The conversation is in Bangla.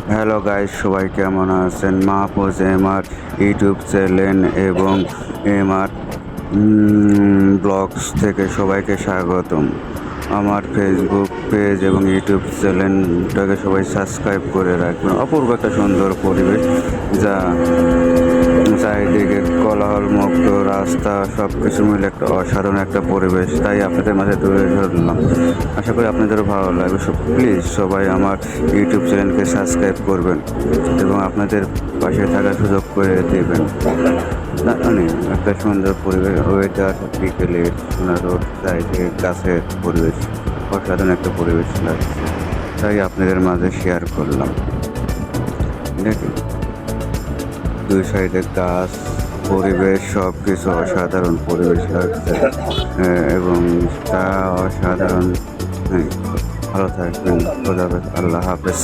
হ্যালো গাইস, সবাই কেমন আছেন? মাহফুজ এমআর ইউটিউব চ্যানেল এবং এমআর ব্লগস থেকে সবাইকে স্বাগতম। আমার ফেসবুক পেজ এবং ইউটিউব চ্যানেলটাকে সবাই সাবস্ক্রাইব করে রাখবেন। অপূর্ব একটা সুন্দর পরিবেশ, যা চারিদিকে কোলাহলমুক্ত রাস্তা, সব কিছু মিলে একটা অসাধারণ একটা পরিবেশ, তাই আপনাদের মাঝে তুলে ধরলাম। আশা করি আপনাদেরও ভালো লাগবে। প্লিজ সবাই আমার ইউটিউব চ্যানেলকে সাবস্ক্রাইব করবেন এবং আপনাদের পাশে থাকার সুযোগ করে দেবেন। একটা সুন্দর পরিবেশ, ওয়েদার, বিকেলে রোড সাইডে গাছের পরিবেশ, অসাধারণ একটা পরিবেশ লাগছে, তাই আপনাদের মাঝে শেয়ার করলাম। দেখুন, দুই সাইডে গাছ, পরিবেশ, সব কিছু অসাধারণ পরিবেশ লাগছে এবং তা অসাধারণ। ভালো থাকবেন। খোদা হাফেজ। আল্লাহ হাফেজ।